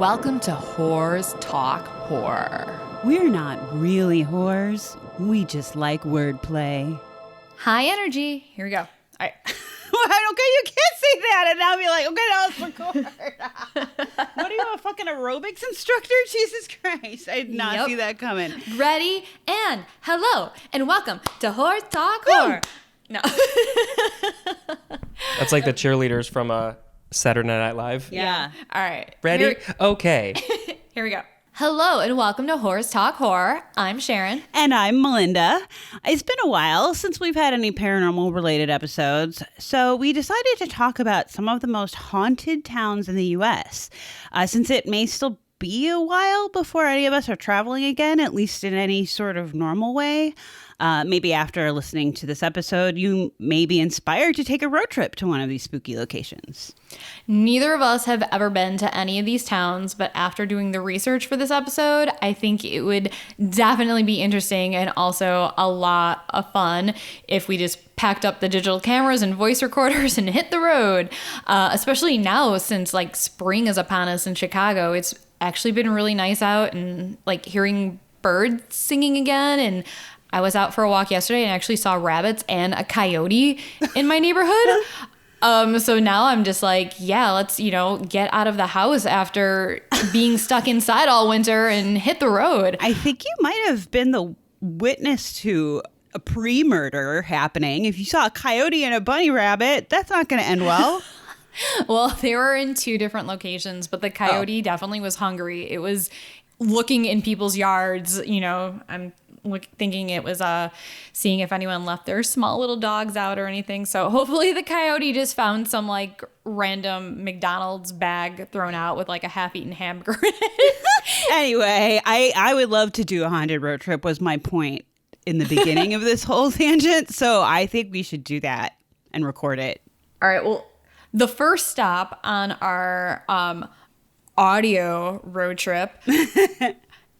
Welcome to Whores Talk Horror. We're not really whores. We just like wordplay. High energy. Here we go. All right. Okay, you can't say that and now be like, okay, now let's record. What are you, a fucking aerobics instructor? Jesus Christ. I did not see that coming. Ready? And hello and welcome to Whores Talk Horror. No. That's like the cheerleaders from Saturday Night Live. Yeah. All right. Ready? Okay. Here we go. Hello and welcome to Whores Talk Horror. I'm Sharon. And I'm Melinda. It's been a while since we've had any paranormal related episodes, so we decided to talk about some of the most haunted towns in the U.S. Since it may still be a while before any of us are traveling again, at least in any sort of normal way. Maybe after listening to this episode, you may be inspired to take a road trip to one of these spooky locations. Neither of us have ever been to any of these towns, but after doing the research for this episode, I think it would definitely be interesting and also a lot of fun if we just packed up the digital cameras and voice recorders and hit the road. Especially now since like spring is upon us in Chicago. It's actually been really nice out and like hearing birds singing again, and I was out for a walk yesterday and actually saw rabbits and a coyote in my neighborhood. So now I'm just like, yeah, let's, get out of the house after being stuck inside all winter and hit the road. I think you might have been the witness to a pre-murder happening. If you saw a coyote and a bunny rabbit, that's not going to end well. Well, they were in two different locations, but the coyote definitely was hungry. It was looking in people's yards, I'm thinking it was seeing if anyone left their small little dogs out or anything. So hopefully the coyote just found some like random McDonald's bag thrown out with like a half-eaten hamburger in it. Anyway, I would love to do a haunted road trip was my point in the beginning of this whole tangent. So I think we should do that and record it. All right. Well, the first stop on our audio road trip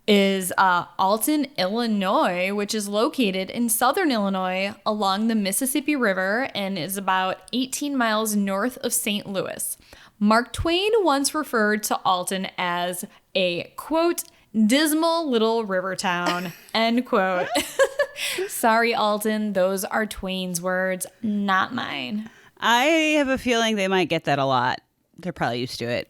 is Alton, Illinois, which is located in southern Illinois along the Mississippi River and is about 18 miles north of St. Louis. Mark Twain once referred to Alton as a, quote, dismal little river town, end quote. Sorry, Alton, those are Twain's words, not mine. I have a feeling they might get that a lot. They're probably used to it.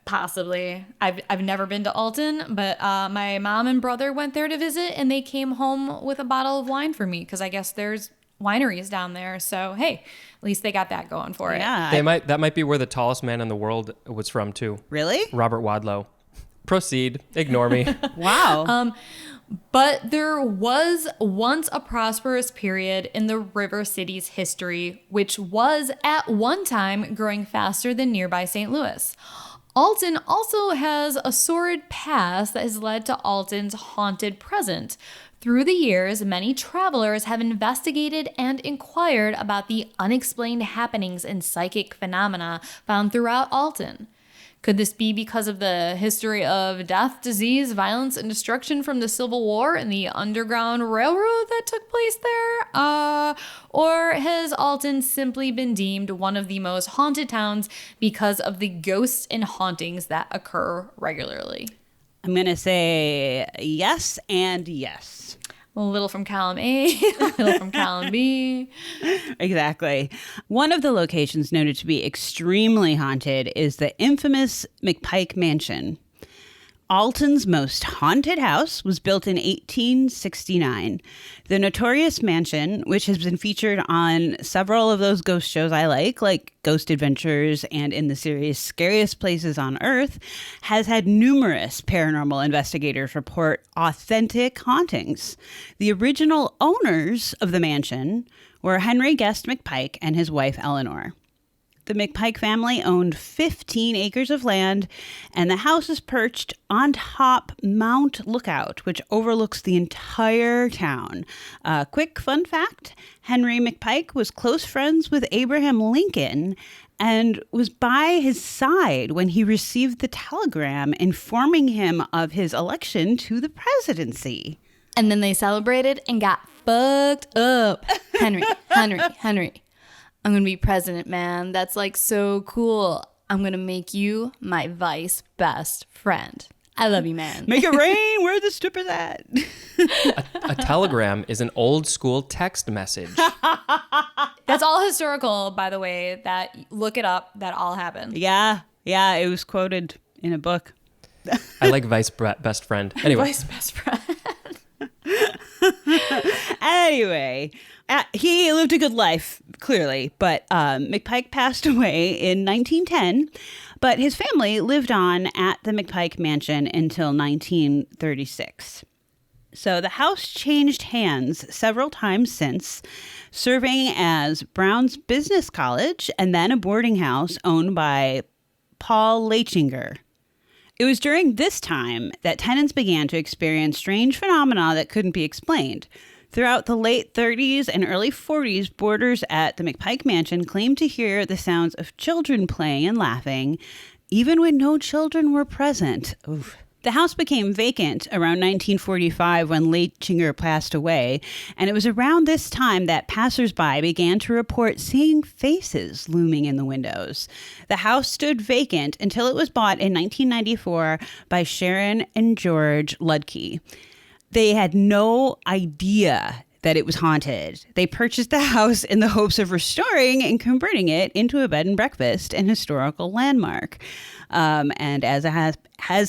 Possibly. I've never been to Alton, but my mom and brother went there to visit, and they came home with a bottle of wine for me because I guess there's wineries down there. So hey, at least they got that going for it. Yeah, That might be where the tallest man in the world was from too. Really? Robert Wadlow. Proceed. Ignore me. Wow. But there was once a prosperous period in the River City's history, which was at one time growing faster than nearby St. Louis. Alton also has a sordid past that has led to Alton's haunted present. Through the years, many travelers have investigated and inquired about the unexplained happenings and psychic phenomena found throughout Alton. Could this be because of the history of death, disease, violence, and destruction from the Civil War and the Underground Railroad that took place there? Or has Alton simply been deemed one of the most haunted towns because of the ghosts and hauntings that occur regularly? I'm going to say yes and yes. A little from column A, a little from column B. Exactly. One of the locations noted to be extremely haunted is the infamous McPike Mansion. Alton's most haunted house was built in 1869. The notorious mansion, which has been featured on several of those ghost shows I like Ghost Adventures and in the series Scariest Places on Earth, has had numerous paranormal investigators report authentic hauntings. The original owners of the mansion were Henry Guest McPike and his wife Eleanor. The McPike family owned 15 acres of land, and the house is perched on top Mount Lookout, which overlooks the entire town. Quick fun fact, Henry McPike was close friends with Abraham Lincoln and was by his side when he received the telegram informing him of his election to the presidency. And then they celebrated and got fucked up. Henry. I'm going to be president, man. That's like so cool. I'm going to make you my vice best friend. I love you, man. Make it rain. Where are the strippers at? A telegram is an old school text message. That's all historical, by the way. That look it up. That all happened. Yeah. Yeah. It was quoted in a book. I like vice best friend. Anyway. Vice best friend. Anyway, he lived a good life, clearly, but McPike passed away in 1910, but his family lived on at the McPike mansion until 1936. So the house changed hands several times since, serving as Brown's Business College and then a boarding house owned by Paul Lechinger. It was during this time that tenants began to experience strange phenomena that couldn't be explained. Throughout the late 30s and early 40s, boarders at the McPike Mansion claimed to hear the sounds of children playing and laughing, even when no children were present. Oof. The house became vacant around 1945 when Lechinger passed away, and it was around this time that passersby began to report seeing faces looming in the windows. The house stood vacant until it was bought in 1994 by Sharon and George Ludke. They had no idea that it was haunted. They purchased the house in the hopes of restoring and converting it into a bed and breakfast and historical landmark. And as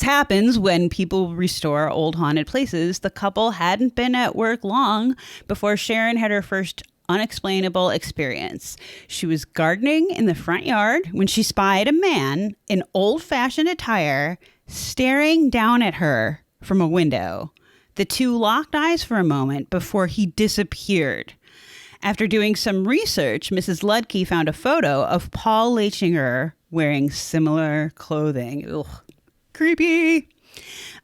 happens when people restore old haunted places, the couple hadn't been at work long before Sharon had her first unexplainable experience. She was gardening in the front yard when she spied a man in old-fashioned attire staring down at her from a window. The two locked eyes for a moment before he disappeared. After doing some research, Mrs. Ludke found a photo of Paul Lechinger wearing similar clothing. Ugh, creepy.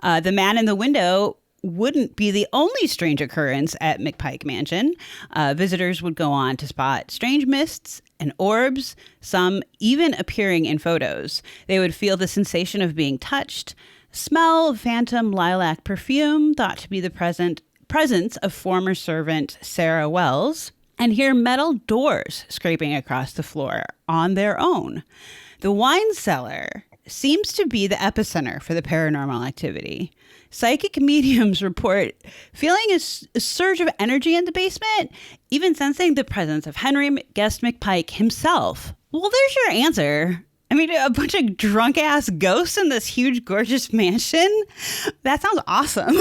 The man in the window wouldn't be the only strange occurrence at McPike Mansion. Visitors would go on to spot strange mists and orbs, some even appearing in photos. They would feel the sensation of being touched, smell phantom lilac perfume thought to be the presence of former servant Sarah Wells, and hear metal doors scraping across the floor on their own. The wine cellar seems to be the epicenter for the paranormal activity. Psychic mediums report feeling a surge of energy in the basement, even sensing the presence of Henry Guest McPike himself. Well, there's your answer. I mean, a bunch of drunk-ass ghosts in this huge, gorgeous mansion? That sounds awesome.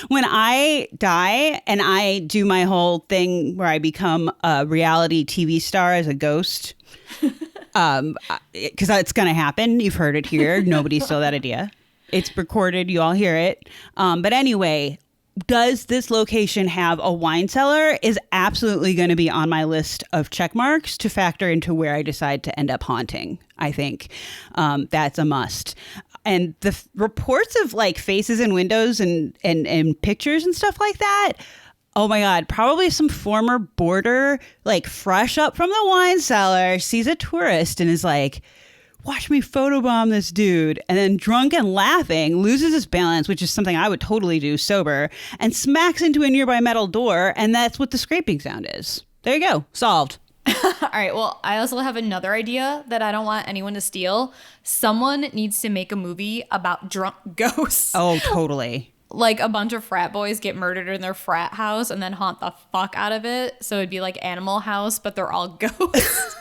When I die and I do my whole thing where I become a reality TV star as a ghost, because it's going to happen. You've heard it here. Nobody stole that idea. It's recorded. You all hear it. But anyway, does this location have a wine cellar is absolutely going to be on my list of check marks to factor into where I decide to end up haunting. I think that's a must. And the reports of like faces in windows and pictures and stuff like that. Oh my God, probably some former boarder, like fresh up from the wine cellar, sees a tourist and is like, watch me photobomb this dude, and then drunk and laughing, loses his balance, which is something I would totally do sober, and smacks into a nearby metal door, and that's what the scraping sound is. There you go. Solved. All right, well, I also have another idea that I don't want anyone to steal. Someone needs to make a movie about drunk ghosts. Oh, totally. Like a bunch of frat boys get murdered in their frat house and then haunt the fuck out of it. So it'd be like Animal House, but they're all ghosts.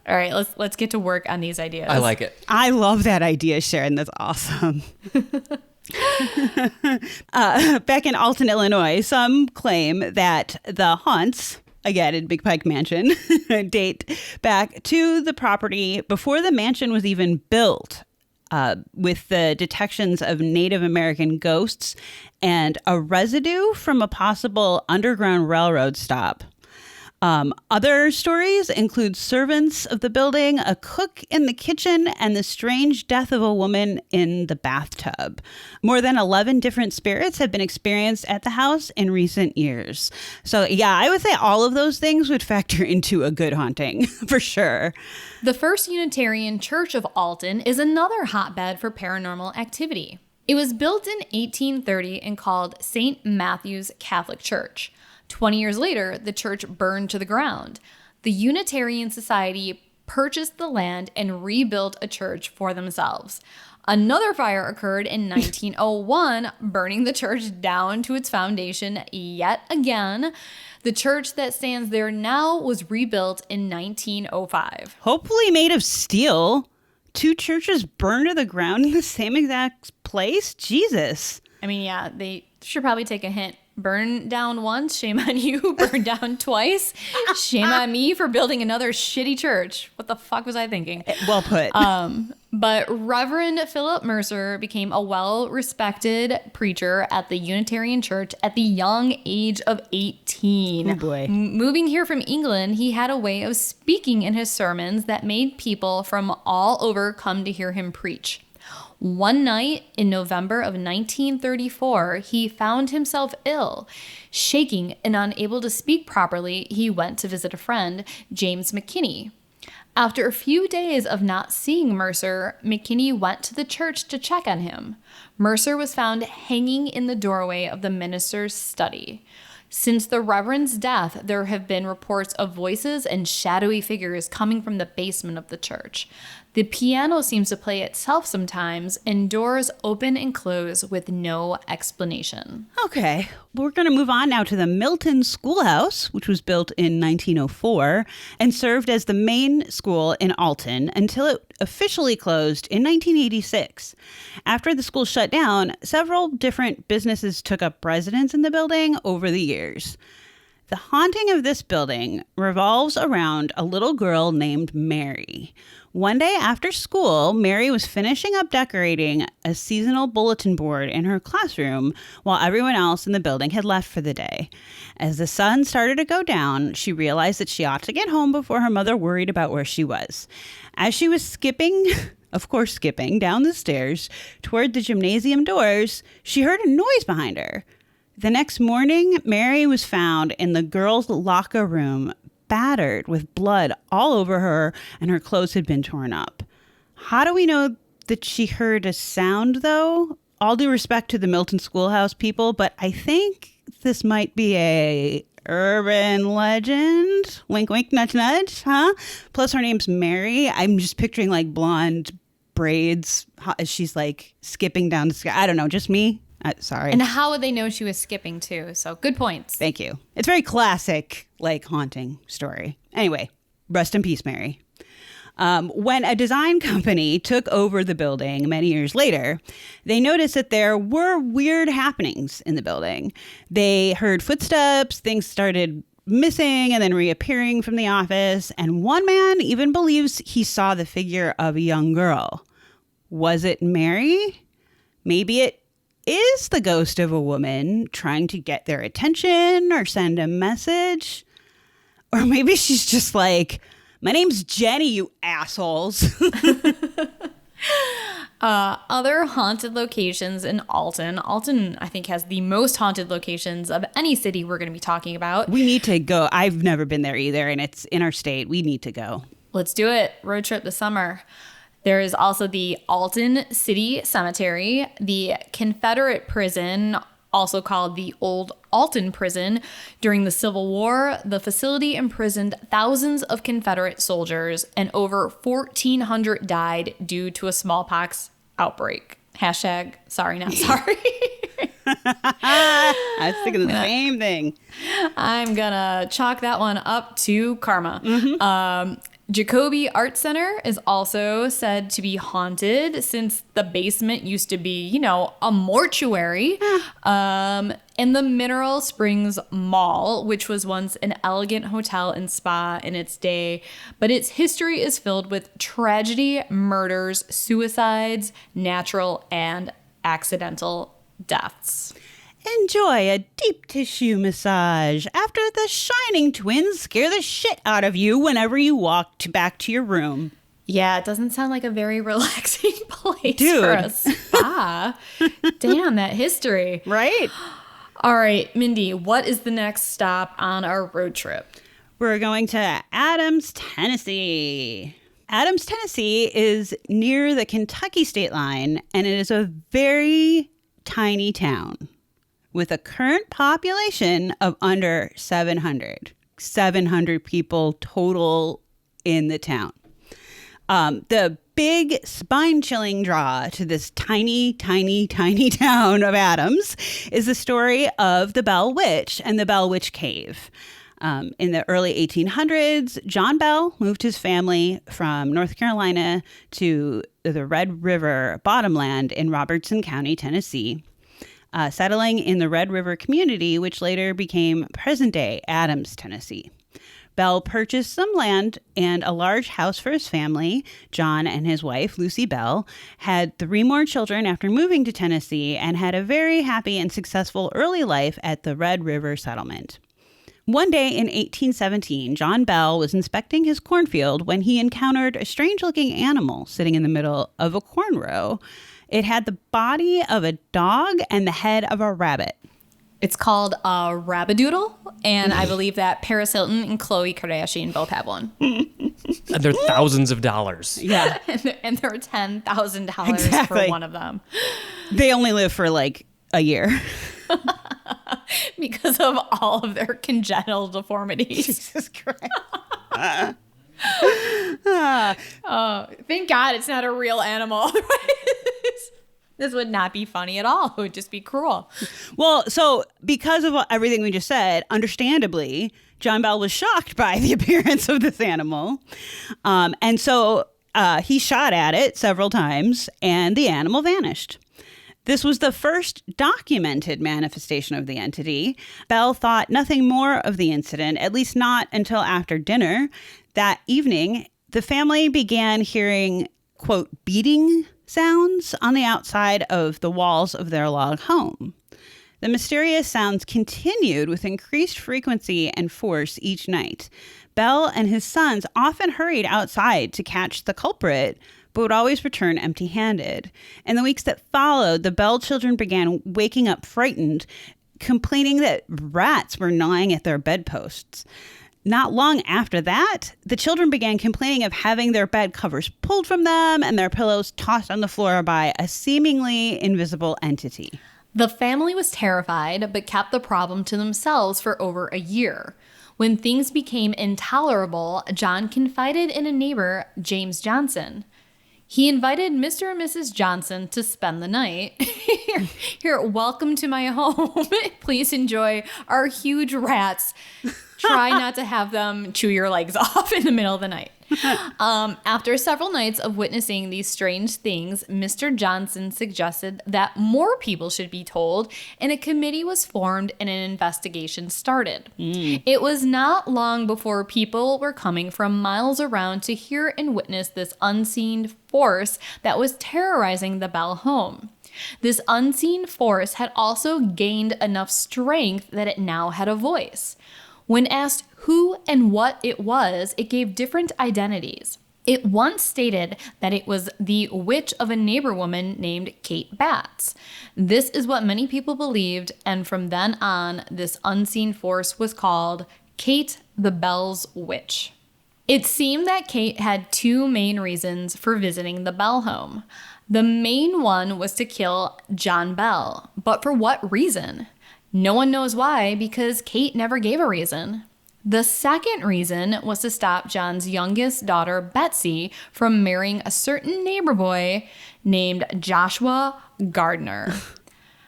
All right, let's get to work on these ideas. I like it. I love that idea, Sharon. That's awesome. Back in Alton, Illinois, some claim that the haunts, again in Big Pike Mansion, date back to the property before the mansion was even built, with the detections of Native American ghosts and a residue from a possible Underground Railroad stop. Other stories include servants of the building, a cook in the kitchen, and the strange death of a woman in the bathtub. More than 11 different spirits have been experienced at the house in recent years. So yeah, I would say all of those things would factor into a good haunting, for sure. The First Unitarian Church of Alton is another hotbed for paranormal activity. It was built in 1830 and called St. Matthew's Catholic Church. 20 years later, the church burned to the ground. The Unitarian Society purchased the land and rebuilt a church for themselves. Another fire occurred in 1901, burning the church down to its foundation yet again. The church that stands there now was rebuilt in 1905. Hopefully made of steel. 2 churches burned to the ground in the same exact place? Jesus. I mean, yeah, they should probably take a hint. Burn down once, shame on you. Burn down twice, shame on me for building another shitty church. What the fuck was I thinking? Well put. But Reverend Philip Mercer became a well-respected preacher at the Unitarian Church at the young age of 18. Oh boy. Moving here from England, he had a way of speaking in his sermons that made people from all over come to hear him preach. One night in November of 1934, he found himself ill. Shaking and unable to speak properly, he went to visit a friend, James McKinney. After a few days of not seeing Mercer, McKinney went to the church to check on him. Mercer was found hanging in the doorway of the minister's study. Since the Reverend's death, there have been reports of voices and shadowy figures coming from the basement of the church. The piano seems to play itself sometimes, and doors open and close with no explanation. Okay, we're going to move on now to the Milton Schoolhouse, which was built in 1904 and served as the main school in Alton until it officially closed in 1986. After the school shut down, several different businesses took up residence in the building over the years. The haunting of this building revolves around a little girl named Mary. One day after school, Mary was finishing up decorating a seasonal bulletin board in her classroom while everyone else in the building had left for the day. As the sun started to go down, she realized that she ought to get home before her mother worried about where she was. As she was skipping down the stairs toward the gymnasium doors, she heard a noise behind her. The next morning, Mary was found in the girls' locker room, battered with blood all over her, and her clothes had been torn up. How do we know that she heard a sound, though? All due respect to the Milton Schoolhouse people, but I think this might be a urban legend. Wink, wink, nudge, nudge, huh? Plus, her name's Mary. I'm just picturing like blonde braids as she's like skipping down the sky. I don't know, just me. Sorry. And how would they know she was skipping too? So good points. Thank you. It's very classic, like haunting story. Anyway, rest in peace, Mary. When a design company took over the building many years later, they noticed that there were weird happenings in the building. They heard footsteps, things started missing and then reappearing from the office, and one man even believes he saw the figure of a young girl. Was it Mary? Maybe it is the ghost of a woman trying to get their attention or send a message. Or maybe she's just like, my name's Jenny, you assholes. Other haunted locations in Alton. Alton, I think, has the most haunted locations of any city we're going to be talking about. We need to go. I've never been there either, and it's in our state. We need to go. Let's do it. Road trip this summer. There is also the Alton City Cemetery, the Confederate prison, also called the Old Alton Prison. During the Civil War, the facility imprisoned thousands of Confederate soldiers, and over 1,400 died due to a smallpox outbreak. Hashtag sorry, not sorry. I was thinking the same thing. I'm gonna chalk that one up to karma. Mm-hmm. Jacoby Art Center is also said to be haunted since the basement used to be, a mortuary. And the Mineral Springs Mall, which was once an elegant hotel and spa in its day, but its history is filled with tragedy, murders, suicides, natural and accidental deaths. Enjoy a deep tissue massage after the Shining twins scare the shit out of you whenever you walk back to your room. Yeah, it doesn't sound like a very relaxing place Dude. for a spa. Damn, that history. Right? All right, Mindy, what is the next stop on our road trip? We're going to Adams, Tennessee. Adams, Tennessee is near the Kentucky state line, and it is a very tiny town with a current population of under 700. 700 people total in the town. The big spine-chilling draw to this tiny, tiny, tiny town of Adams is the story of the Bell Witch and the Bell Witch Cave. In the early 1800s, John Bell moved his family from North Carolina to the Red River bottomland in Robertson County, Tennessee, settling in the Red River community, which later became present-day Adams, Tennessee. Bell purchased some land and a large house for his family. John and his wife, Lucy Bell, had 3 more children after moving to Tennessee and had a very happy and successful early life at the Red River settlement. One day in 1817, John Bell was inspecting his cornfield when he encountered a strange-looking animal sitting in the middle of a corn row. It had the body of a dog and the head of a rabbit. It's called a rabadoodle, and I believe that Paris Hilton and Khloe Kardashian both have one. And they're thousands of dollars. Yeah. and they're $10,000 for one of them. They only live for like a year. Because of all of their congenital deformities. Jesus Christ. Thank God it's not a real animal. This would not be funny at all. It would just be cruel. Well, so because of everything we just said, understandably, John Bell was shocked by the appearance of this animal. And so he shot at it several times and the animal vanished. This was the first documented manifestation of the entity. Bell thought nothing more of the incident, at least not until after dinner. That evening, the family began hearing, quote, beating sounds on the outside of the walls of their log home. The mysterious sounds continued with increased frequency and force each night. Bell and his sons often hurried outside to catch the culprit, but would always return empty-handed. In the weeks that followed, the Bell children began waking up frightened, complaining that rats were gnawing at their bedposts. Not long after that, the children began complaining of having their bed covers pulled from them and their pillows tossed on the floor by a seemingly invisible entity. The family was terrified, but kept the problem to themselves for over a year. When things became intolerable, John confided in a neighbor, James Johnson. He invited Mr. and Mrs. Johnson to spend the night. Here, welcome to my home. Please enjoy our huge rats. Try not to have them chew your legs off in the middle of the night. After several nights of witnessing these strange things, Mr. Johnson suggested that more people should be told, and a committee was formed and an investigation started. It was not long before people were coming from miles around to hear and witness this unseen force that was terrorizing the Bell home. This unseen force had also gained enough strength that it now had a voice. When asked who and what it was, it gave different identities. It once stated that it was the witch of a neighbor woman named Kate Batts. This is what many people believed, and from then on, this unseen force was called Kate the Bell's Witch. It seemed that Kate had 2 main reasons for visiting the Bell home. The main one was to kill John Bell, but for what reason? No one knows why, because Kate never gave a reason. The second reason was to stop John's youngest daughter, Betsy, from marrying a certain neighbor boy named Joshua Gardner.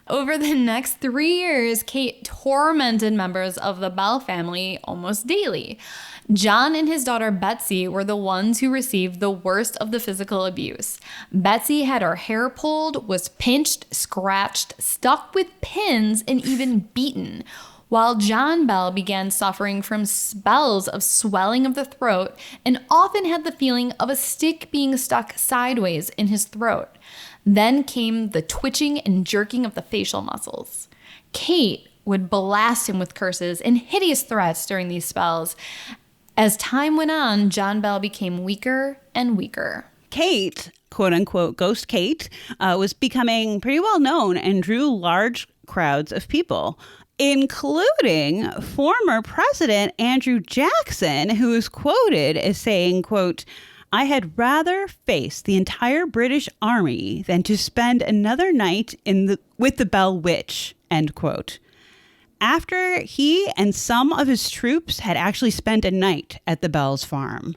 Over the next 3 years, Kate tormented members of the Bell family almost daily. John and his daughter Betsy were the ones who received the worst of the physical abuse. Betsy had her hair pulled, was pinched, scratched, stuck with pins, and even beaten, while John Bell began suffering from spells of swelling of the throat and often had the feeling of a stick being stuck sideways in his throat. Then came the twitching and jerking of the facial muscles. Kate would blast him with curses and hideous threats during these spells. As time went on, John Bell became weaker and weaker. Kate, quote unquote, Ghost Kate, was becoming pretty well known and drew large crowds of people, including former President Andrew Jackson, who is quoted as saying, quote, "I had rather face the entire British Army than to spend another night with the Bell Witch," end quote. After he and some of his troops had actually spent a night at the Bell's farm.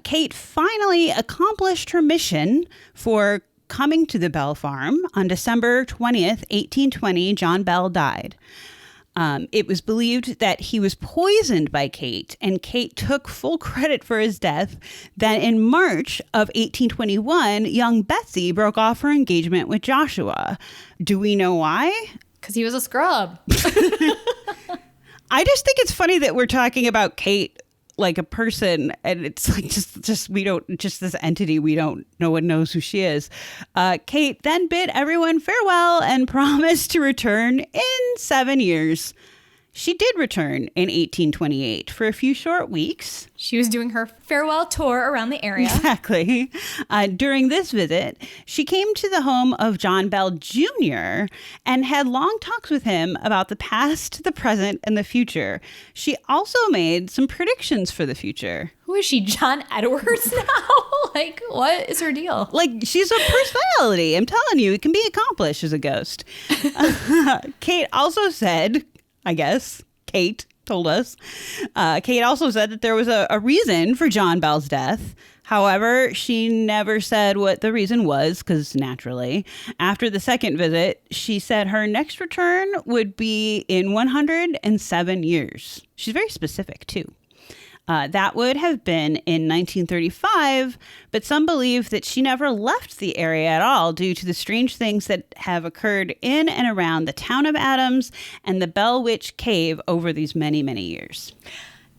Kate finally accomplished her mission for coming to the Bell farm. On December 20th, 1820, John Bell died. It was believed that he was poisoned by Kate, and Kate took full credit for his death. Then in March of 1821, young Betsy broke off her engagement with Joshua. Do we know why? Because he was a scrub. I just think it's funny that we're talking about Kate like a person, and it's like just we don't, just this entity, no one knows who she is. Kate then bid everyone farewell and promised to return in 7 years. She did return in 1828 for a few short weeks. She was doing her farewell tour around the area. Exactly. During this visit, she came to the home of John Bell Jr. and had long talks with him about the past, the present, and the future. She also made some predictions for the future. Who is she, John Edwards now? Like, what is her deal? Like, she's a personality. I'm telling you, it can be accomplished as a ghost. Kate also said, I guess, Kate told us. Kate also said that there was a reason for John Bell's death. However, she never said what the reason was, because naturally, after the second visit, she said her next return would be in 107 years. She's very specific, too. That would have been in 1935, but some believe that she never left the area at all due to the strange things that have occurred in and around the town of Adams and the Bell Witch Cave over these many, many years.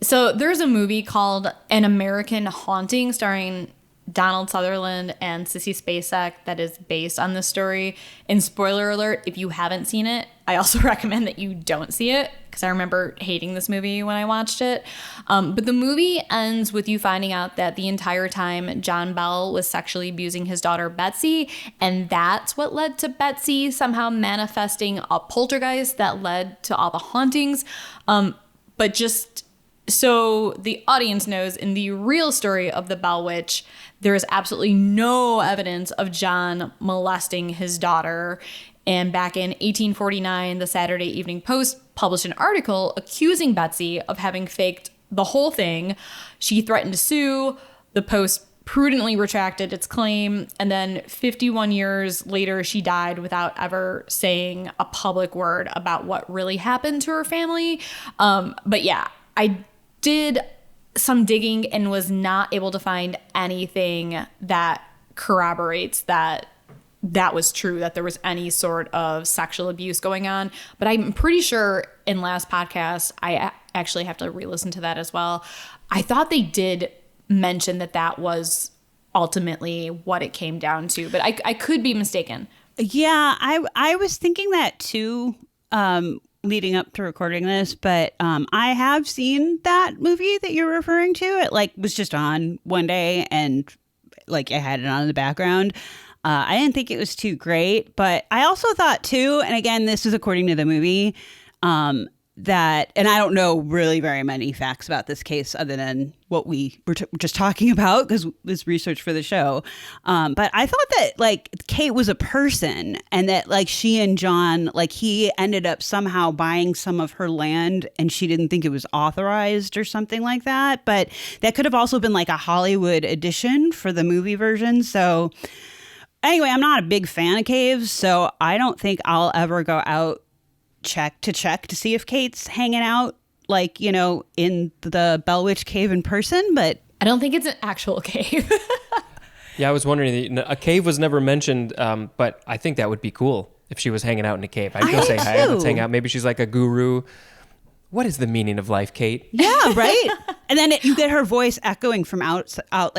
So there's a movie called An American Haunting starring Donald Sutherland and Sissy Spacek that is based on this story. And spoiler alert, if you haven't seen it, I also recommend that you don't see it, because I remember hating this movie when I watched it. But the movie ends with you finding out that the entire time John Bell was sexually abusing his daughter Betsy, and that's what led to Betsy somehow manifesting a poltergeist that led to all the hauntings. But just so the audience knows, in the real story of the Bell Witch, there is absolutely no evidence of John molesting his daughter. And back in 1849, the Saturday Evening Post published an article accusing Betsy of having faked the whole thing. She threatened to sue. The Post prudently retracted its claim. And then 51 years later, she died without ever saying a public word about what really happened to her family. But yeah, I did some digging and was not able to find anything that corroborates that was true, that there was any sort of sexual abuse going on. But I'm pretty sure in last podcast, I actually have to re-listen to that as well. I thought they did mention that was ultimately what it came down to, but I could be mistaken. Yeah, I was thinking that too, leading up to recording this, but I have seen that movie that you're referring to. It was just on one day, and I had it on in the background. I didn't think it was too great, but I also thought too, and again, this is according to the movie, that, and I don't know really very many facts about this case other than what we were just talking about, because it's research for the show. But I thought that Kate was a person, and that she and John, he ended up somehow buying some of her land and she didn't think it was authorized or something like that. But that could have also been a Hollywood edition for the movie version. So anyway, I'm not a big fan of caves, so I don't think I'll ever go out check to see if Kate's hanging out in the Bell Witch Cave in person, but I don't think it's an actual cave. Yeah, I was wondering, a cave was never mentioned, but I think that would be cool if she was hanging out in a cave. I'd go say hi, let's hang out. Maybe she's like a guru. What is the meaning of life, Kate? Yeah, right? And then you get her voice echoing from out of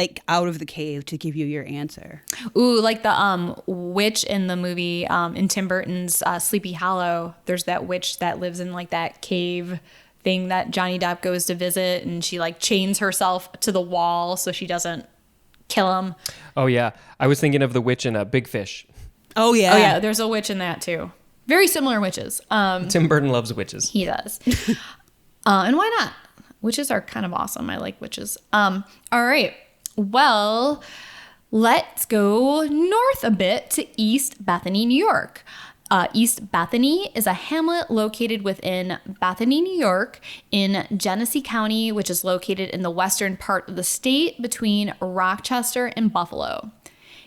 the cave to give you your answer. Ooh, like the witch in the movie, in Tim Burton's Sleepy Hollow. There's that witch that lives in that cave thing that Johnny Depp goes to visit, and she chains herself to the wall so she doesn't kill him. Oh yeah, I was thinking of the witch in Big Fish. Oh yeah, there's a witch in that too. Very similar witches. Tim Burton loves witches. He does. And why not? Witches are kind of awesome. I like witches. All right. Well, let's go north a bit to East Bethany, New York. East Bethany is a hamlet located within Bethany, New York, in Genesee County, which is located in the western part of the state between Rochester and Buffalo.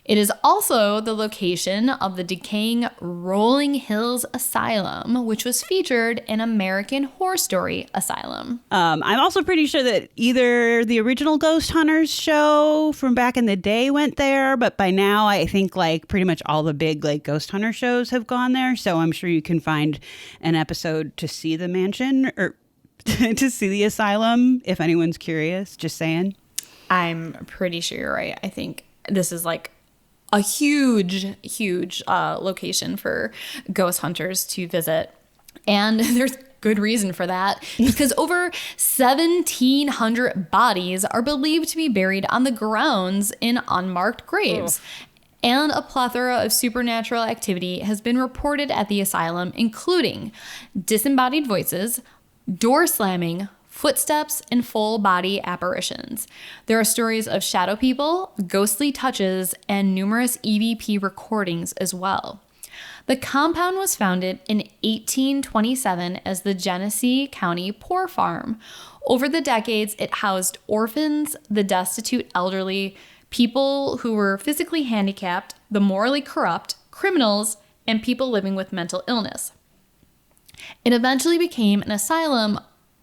It is also the location of the decaying Rolling Hills Asylum, which was featured in American Horror Story Asylum. I'm also pretty sure that either the original Ghost Hunters show from back in the day went there, but by now I think like pretty much all the big like Ghost Hunter shows have gone there. So I'm sure you can find an episode to see the mansion or to see the asylum if anyone's curious. Just saying. I'm pretty sure you're right. I think this is like a huge location for ghost hunters to visit. And there's good reason for that, because over 1,700 bodies are believed to be buried on the grounds in unmarked graves. And a plethora of supernatural activity has been reported at the asylum, including disembodied voices, door slamming, footsteps, and full body apparitions. There are stories of shadow people, ghostly touches, and numerous EVP recordings as well. The compound was founded in 1827 as the Genesee County Poor Farm. Over the decades, it housed orphans, the destitute elderly, people who were physically handicapped, the morally corrupt, criminals, and people living with mental illness. It eventually became an asylum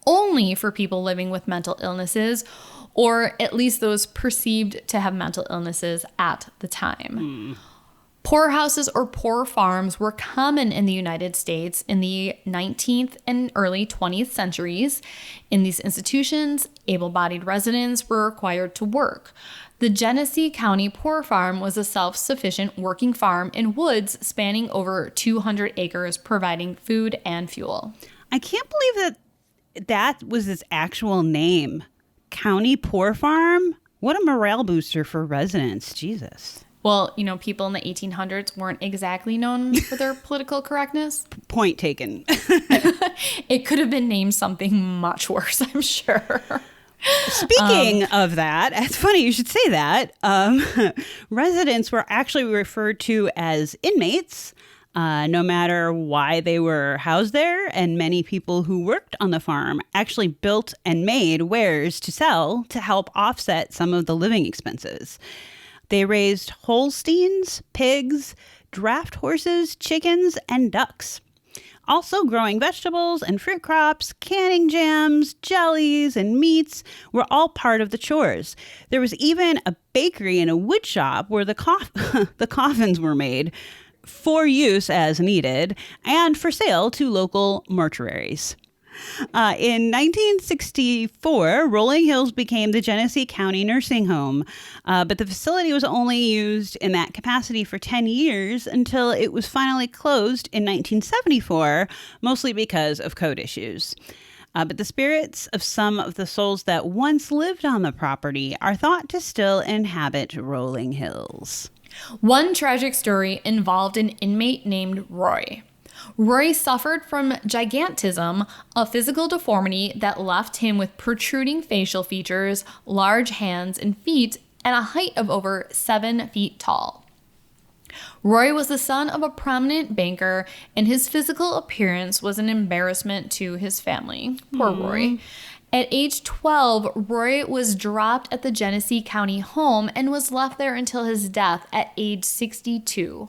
only for people living with mental illnesses, or at least those perceived to have mental illnesses at the time. Poorhouses or poor farms were common in the United States in the 19th and early 20th centuries. In these institutions, able-bodied residents were required to work. The Genesee County Poor Farm was a self-sufficient working farm in woods spanning over 200 acres, providing food and fuel. I can't believe that was its actual name. County Poor Farm? What a morale booster for residents. Jesus. Well, you know, people in the 1800s weren't exactly known for their political correctness. Point taken. It could have been named something much worse, I'm sure. Speaking of that, it's funny you should say that. Residents were actually referred to as inmates, no matter why they were housed there. And many people who worked on the farm actually built and made wares to sell to help offset some of the living expenses. They raised Holsteins, pigs, draft horses, chickens, and ducks. Also growing vegetables and fruit crops, canning jams, jellies, and meats were all part of the chores. There was even a bakery and a wood shop where the coffins were made for use as needed and for sale to local mortuaries. In 1964, Rolling Hills became the Genesee County Nursing Home, but the facility was only used in that capacity for 10 years until it was finally closed in 1974, mostly because of code issues. But the spirits of some of the souls that once lived on the property are thought to still inhabit Rolling Hills. One tragic story involved an inmate named Roy. Roy suffered from gigantism, a physical deformity that left him with protruding facial features, large hands and feet, and a height of over 7 feet tall. Roy was the son of a prominent banker, and his physical appearance was an embarrassment to his family. Poor Roy. At age 12, Roy was dropped at the Genesee County home and was left there until his death at age 62.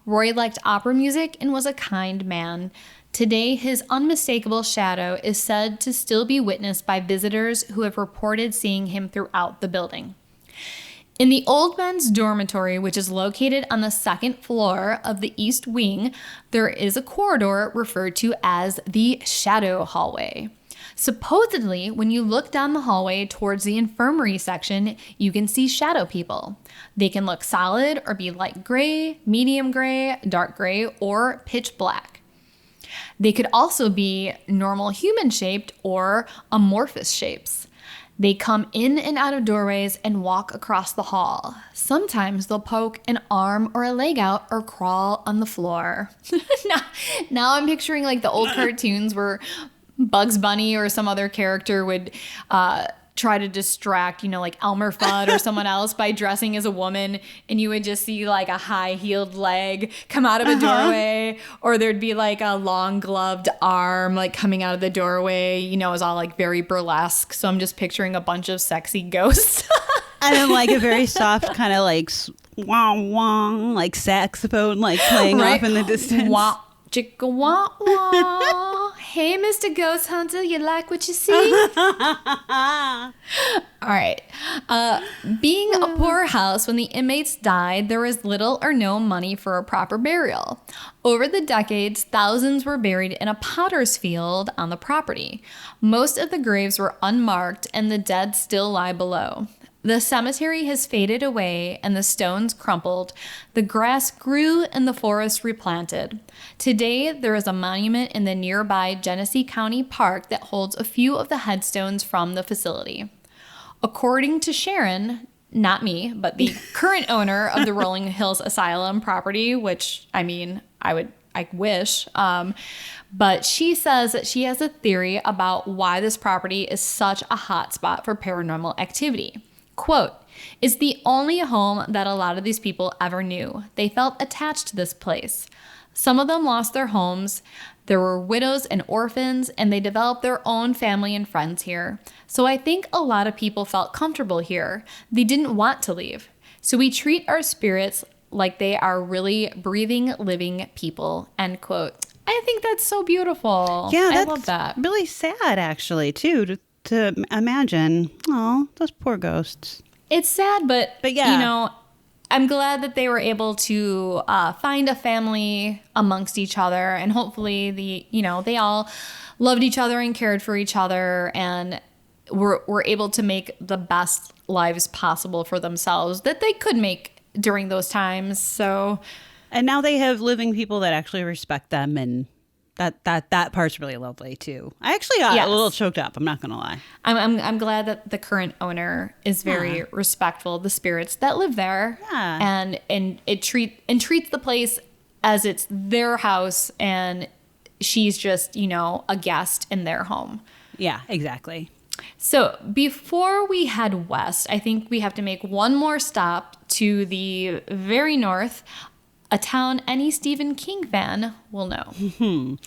Roy liked opera music and was a kind man. Today, his unmistakable shadow is said to still be witnessed by visitors who have reported seeing him throughout the building. In the old men's dormitory, which is located on the second floor of the East Wing, there is a corridor referred to as the Shadow Hallway. Supposedly, when you look down the hallway towards the infirmary section, you can see shadow people. They can look solid or be light gray, medium gray, dark gray, or pitch black. They could also be normal human-shaped or amorphous shapes. They come in and out of doorways and walk across the hall. Sometimes they'll poke an arm or a leg out or crawl on the floor. now I'm picturing like the old cartoons where Bugs Bunny or some other character would try to distract, like Elmer Fudd or someone else by dressing as a woman, and you would just see like a high-heeled leg come out of a doorway, or there'd be like a long-gloved arm like coming out of the doorway. It was all like very burlesque. So I'm just picturing a bunch of sexy ghosts. And then like a very soft kind of like wong wong, like saxophone like playing off in the distance. Wah, chicka wah wah. Hey, Mr. Ghost Hunter, you like what you see? All right. Being a poor house, when the inmates died, there was little or no money for a proper burial. Over the decades, thousands were buried in a potter's field on the property. Most of the graves were unmarked, and the dead still lie below. The cemetery has faded away and the stones crumpled. The grass grew and the forest replanted. Today, there is a monument in the nearby Genesee County Park that holds a few of the headstones from the facility. According to Sharon, not me, but the current owner of the Rolling Hills Asylum property, which, I wish. But she says that she has a theory about why this property is such a hotspot for paranormal activity. Quote, "It's the only home that a lot of these people ever knew. They felt attached to this place. Some of them lost their homes. There were widows and orphans, and they developed their own family and friends here. So I think a lot of people felt comfortable here. They didn't want to leave. So we treat our spirits like they are really breathing, living people," end quote. I think that's so beautiful. Yeah, I love that. Really sad, actually, too, to imagine. Oh, those poor ghosts. It's sad, but yeah. I'm glad that they were able to find a family amongst each other, and hopefully they all loved each other and cared for each other, and were able to make the best lives possible for themselves that they could make during those times. So, and now they have living people that actually respect them, and that part's really lovely too. I actually got a little choked up. I'm not gonna lie. I'm glad that the current owner is very respectful of the spirits that live there, and treats the place as it's their house, and she's just a guest in their home. Yeah, exactly. So before we head west, I think we have to make one more stop to the very north, a town any Stephen King fan will know.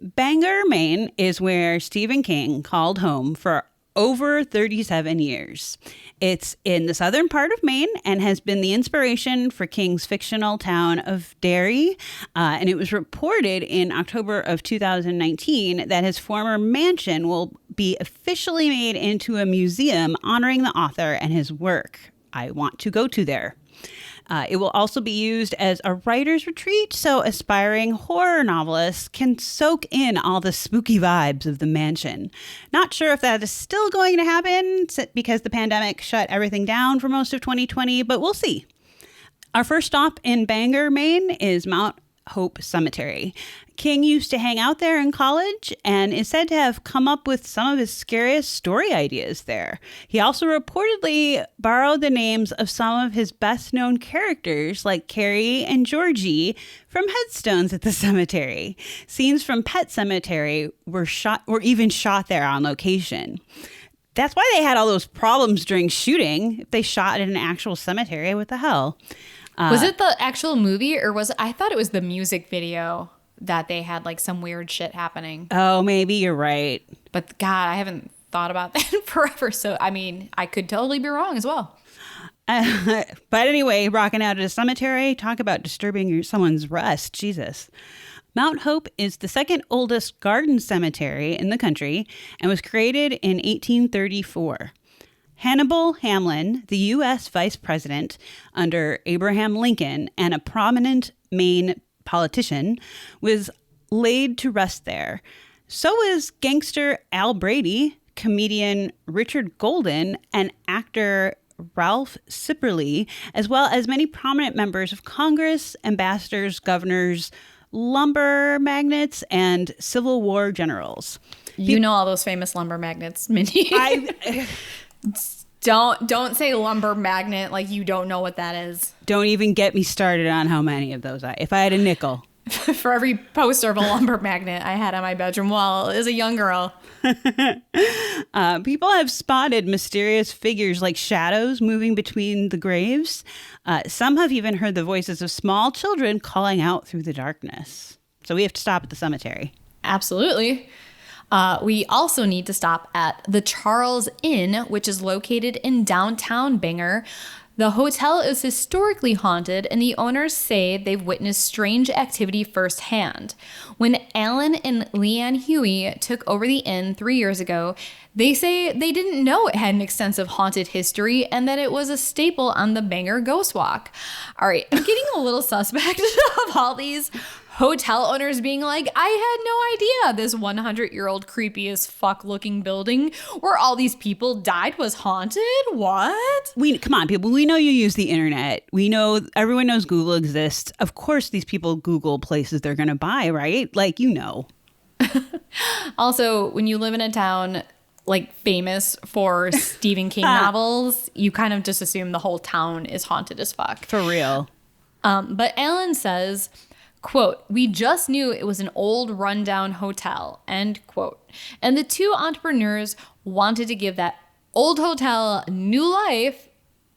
Bangor, Maine is where Stephen King called home for over 37 years. It's in the southern part of Maine and has been the inspiration for King's fictional town of Derry. And it was reported in October of 2019 that his former mansion will be officially made into a museum honoring the author and his work. I want to go to there. It will also be used as a writer's retreat, so aspiring horror novelists can soak in all the spooky vibes of the mansion. Not sure if that is still going to happen because the pandemic shut everything down for most of 2020, but we'll see. Our first stop in Bangor, Maine is Mount Hope Cemetery. King used to hang out there in college and is said to have come up with some of his scariest story ideas there. He also reportedly borrowed the names of some of his best-known characters like Carrie and Georgie from headstones at the cemetery. Scenes from Pet Sematary were even shot there on location. That's why they had all those problems during shooting. If they shot in an actual cemetery, what the hell? Was it the actual movie, or I thought it was the music video that they had like some weird shit happening. Oh, maybe you're right. But God, I haven't thought about that in forever. So, I could totally be wrong as well. But anyway, rocking out at a cemetery, talk about disturbing someone's rest. Jesus. Mount Hope is the second oldest garden cemetery in the country and was created in 1834. Hannibal Hamlin, the U.S. vice president under Abraham Lincoln and a prominent Maine politician, was laid to rest there. So is gangster Al Brady, comedian Richard Golden, and actor Ralph Sipperly, as well as many prominent members of Congress, ambassadors, governors, lumber magnates, and Civil War generals. You know all those famous lumber magnates, Mindy. Don't say lumber magnet like you don't know what that is. Don't even get me started on how many of those if I had a nickel. For every poster of a lumber magnet I had on my bedroom wall as a young girl. People have spotted mysterious figures like shadows moving between the graves. Some have even heard the voices of small children calling out through the darkness. So we have to stop at the cemetery. Absolutely. We also need to stop at the Charles Inn, which is located in downtown Bangor. The hotel is historically haunted, and the owners say they've witnessed strange activity firsthand. When Alan and Leanne Huey took over the inn 3 years ago, they say they didn't know it had an extensive haunted history and that it was a staple on the Bangor Ghost Walk. All right, I'm getting a little suspect of all these hotel owners being like, I had no idea this 100-year-old creepy as fuck looking building where all these people died was haunted. What? Come on, people. We know you use the internet. We know everyone knows Google exists. Of course, these people Google places they're going to buy, right? Like, you know. Also, when you live in a town like famous for Stephen King novels, you kind of just assume the whole town is haunted as fuck. For real. But Alan says, quote, we just knew it was an old rundown hotel, end quote. And the two entrepreneurs wanted to give that old hotel new life.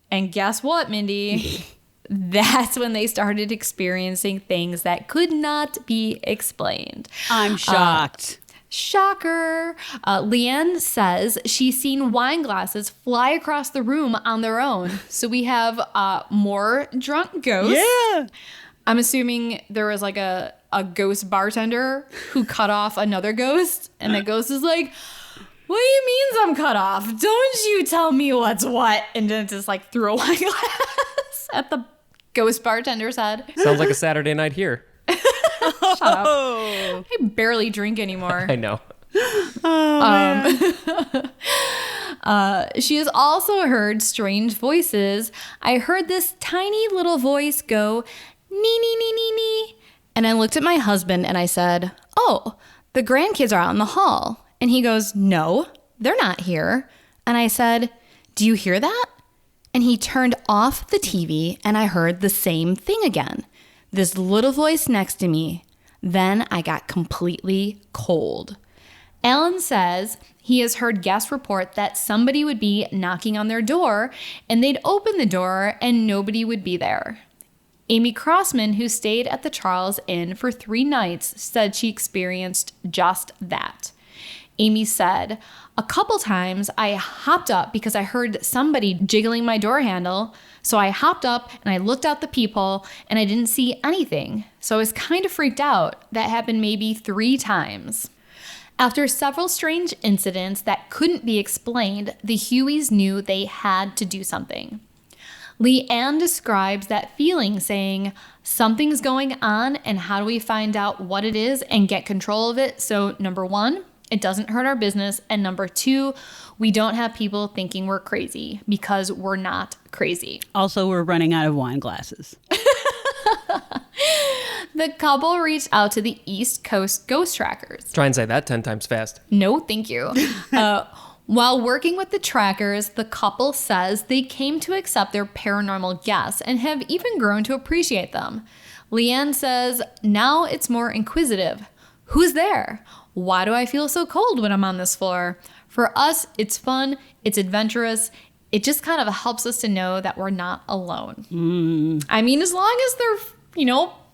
And guess what, Mindy? That's when they started experiencing things that could not be explained. I'm shocked. Shocker. Leanne says she's seen wine glasses fly across the room on their own. So we have more drunk ghosts. Yeah. I'm assuming there was like a ghost bartender who cut off another ghost. And the ghost is like, what do you mean I'm cut off? Don't you tell me what's what. And then just like threw a wine glass at the ghost bartender's head. Sounds like a Saturday night here. Shut up. I barely drink anymore. I know. She has also heard strange voices. I heard this tiny little voice go, nee, nee, nee, nee, nee. And I looked at my husband and I said, oh, the grandkids are out in the hall. And he goes, no, they're not here. And I said, do you hear that? And he turned off the TV and I heard the same thing again. This little voice next to me. Then I got completely cold. Alan says he has heard guests report that somebody would be knocking on their door and they'd open the door and nobody would be there. Amy Crossman, who stayed at the Charles Inn for 3 nights, said she experienced just that. Amy said, a couple times I hopped up because I heard somebody jiggling my door handle. So I hopped up and I looked out the peephole and I didn't see anything. So I was kind of freaked out. That happened maybe 3 times. After several strange incidents that couldn't be explained, the Hueys knew they had to do something. Leanne describes that feeling saying, something's going on and how do we find out what it is and get control of it? So number 1, it doesn't hurt our business. And number 2, we don't have people thinking we're crazy because we're not crazy. Also, we're running out of wine glasses. The couple reached out to the East Coast Ghost Trackers. Try and say that 10 times fast. No, thank you. While working with the trackers, the couple says they came to accept their paranormal guests and have even grown to appreciate them. Leanne says, now it's more inquisitive. Who's there? Why do I feel so cold when I'm on this floor? For us, it's fun, it's adventurous. It just kind of helps us to know that we're not alone. I mean, as long as they're,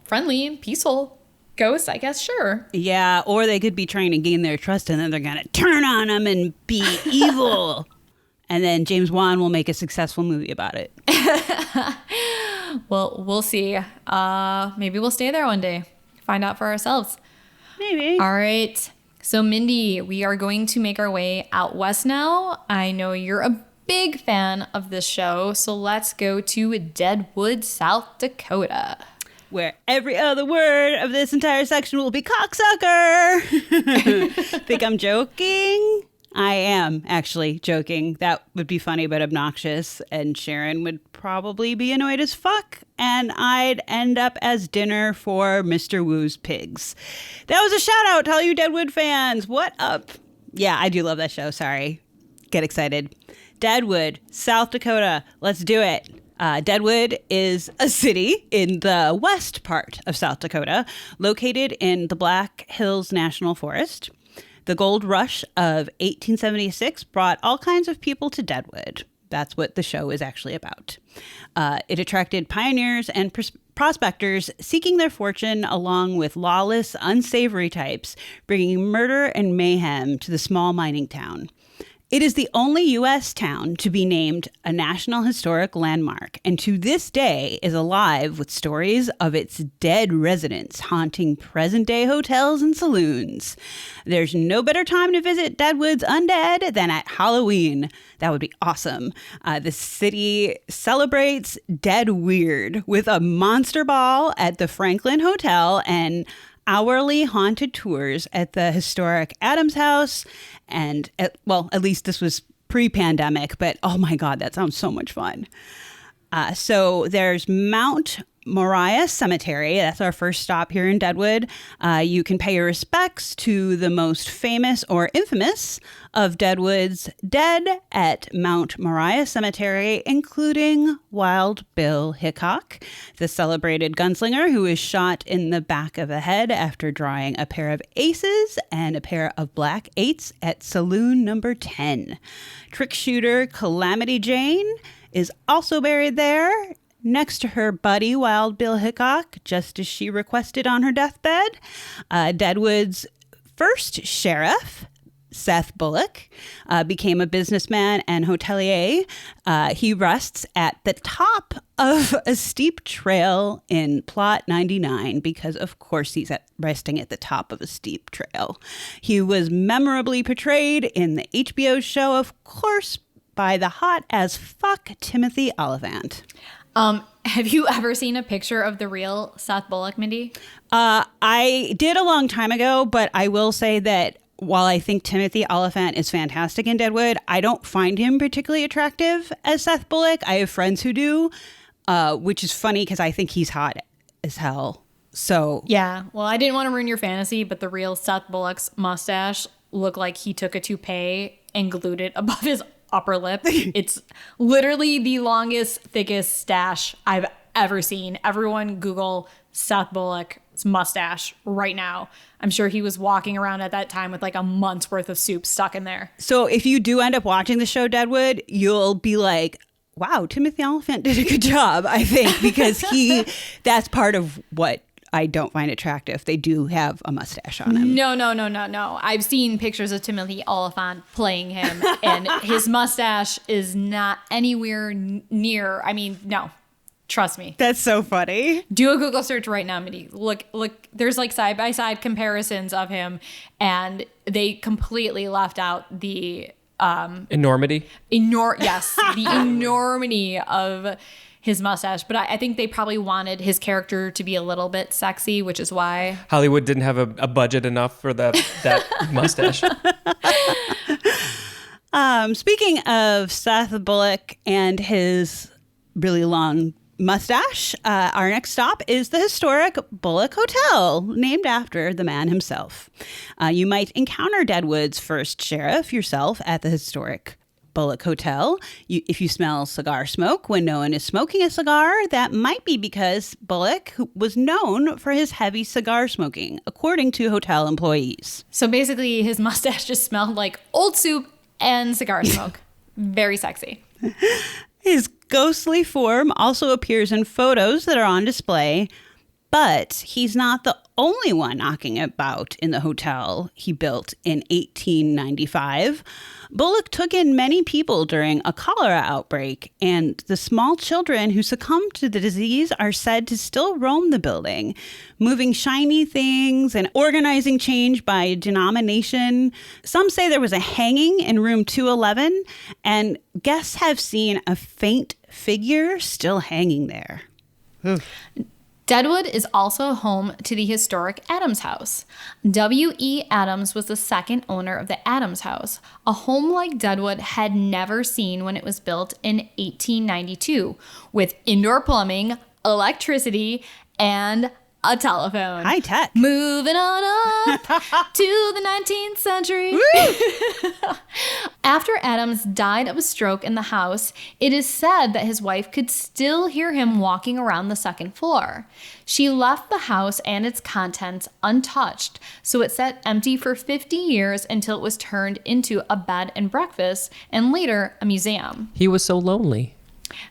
friendly and peaceful ghosts, I guess, sure. Yeah, or they could be trying to gain their trust and then they're going to turn on them and be evil. And then James Wan will make a successful movie about it. Well, we'll see. Maybe we'll stay there one day. Find out for ourselves. Maybe. All right. So, Mindy, we are going to make our way out west now. I know you're a big fan of this show, so let's go to Deadwood, South Dakota. Where every other word of this entire section will be cocksucker. Think I'm joking? I am actually joking. That would be funny but obnoxious, and Sharon would probably be annoyed as fuck, and I'd end up as dinner for Mr. Woo's pigs. That was a shout out to all you Deadwood fans. What up? Yeah, I do love that show. Sorry. Get excited. Deadwood, South Dakota. Let's do it. Deadwood is a city in the west part of South Dakota, located in the Black Hills National Forest. The gold rush of 1876 brought all kinds of people to Deadwood. That's what the show is actually about. It attracted pioneers and prospectors seeking their fortune, along with lawless, unsavory types, bringing murder and mayhem to the small mining town. It is the only U.S. town to be named a National Historic Landmark, and to this day is alive with stories of its dead residents haunting present-day hotels and saloons. There's no better time to visit Deadwood's undead than at Halloween. That would be awesome. The city celebrates Dead Weird with a monster ball at the Franklin Hotel and hourly haunted tours at the historic Adams House. And at least this was pre-pandemic, but oh my God, that sounds so much fun. So there's Mount Moriah Cemetery. That's our first stop here in Deadwood. You can pay your respects to the most famous or infamous of Deadwood's dead at Mount Moriah Cemetery, including Wild Bill Hickok, the celebrated gunslinger who was shot in the back of the head after drawing a pair of aces and a pair of black eights at Saloon Number 10. Trick shooter Calamity Jane is also buried there, next to her buddy, Wild Bill Hickok, just as she requested on her deathbed. Deadwood's first sheriff, Seth Bullock, became a businessman and hotelier. He rests at the top of a steep trail in Plot 99 because, of course, he's resting at the top of a steep trail. He was memorably portrayed in the HBO show, of course, by the hot as fuck Timothy Olyphant. Have you ever seen a picture of the real Seth Bullock, Mindy? I did a long time ago, but I will say that while I think Timothy Olyphant is fantastic in Deadwood, I don't find him particularly attractive as Seth Bullock. I have friends who do, which is funny because I think he's hot as hell. So yeah, well, I didn't want to ruin your fantasy, but the real Seth Bullock's mustache looked like he took a toupee and glued it above his upper lip. It's literally the longest, thickest stash I've ever seen. Everyone Google Seth Bullock's mustache right now. I'm sure he was walking around at that time with like a month's worth of soup stuck in there. So if you do end up watching the show Deadwood, you'll be like, wow, Timothy Olyphant did a good job, I think, because that's part of what I don't find attractive. They do have a mustache on him. No. I've seen pictures of Timothy Olyphant playing him, and his mustache is not anywhere near. I mean, no. Trust me. That's so funny. Do a Google search right now, Mindy. Look. There's like side-by-side comparisons of him, and they completely left out the enormity. Yes, the enormity of his mustache. But I think they probably wanted his character to be a little bit sexy, which is why Hollywood didn't have a budget enough for that mustache. Speaking of Seth Bullock and his really long mustache, our next stop is the historic Bullock Hotel, named after the man himself. You might encounter Deadwood's first sheriff yourself at the historic Bullock Hotel. If you smell cigar smoke when no one is smoking a cigar, that might be because Bullock was known for his heavy cigar smoking, according to hotel employees. So basically, his mustache just smelled like old soup and cigar smoke. Very sexy. His ghostly form also appears in photos that are on display, but he's not the only one knocking about in the hotel he built in 1895. Bullock took in many people during a cholera outbreak, and the small children who succumbed to the disease are said to still roam the building, moving shiny things and organizing change by denomination. Some say there was a hanging in room 211, and guests have seen a faint figure still hanging there. Deadwood is also home to the historic Adams House. W.E. Adams was the second owner of the Adams House, a home like Deadwood had never seen when it was built in 1892, with indoor plumbing, electricity, and a telephone. High tech. Moving on up to the 19th century. After Adams died of a stroke in the house, it is said that his wife could still hear him walking around the second floor. She left the house and its contents untouched, so it sat empty for 50 years until it was turned into a bed and breakfast and later a museum. He was so lonely.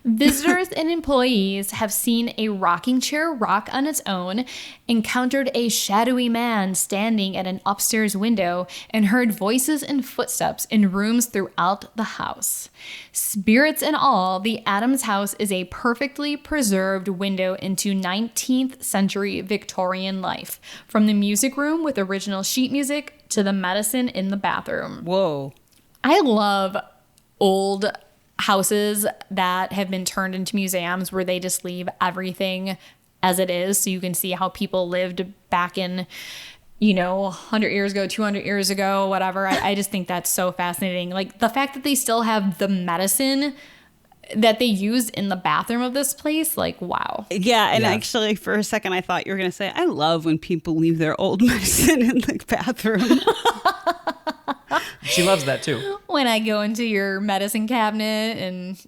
Visitors and employees have seen a rocking chair rock on its own, encountered a shadowy man standing at an upstairs window, and heard voices and footsteps in rooms throughout the house. Spirits and all, the Adams house is a perfectly preserved window into 19th century Victorian life, from the music room with original sheet music to the medicine in the bathroom. Whoa. I love old houses that have been turned into museums where they just leave everything as it is, so you can see how people lived back in, 100 years ago, 200 years ago, whatever. I just think that's so fascinating. Like the fact that they still have the medicine that they used in the bathroom of this place, like, wow. Yeah, and actually for a second I thought you were going to say, I love when people leave their old medicine in the bathroom. She loves that too. When I go into your medicine cabinet and,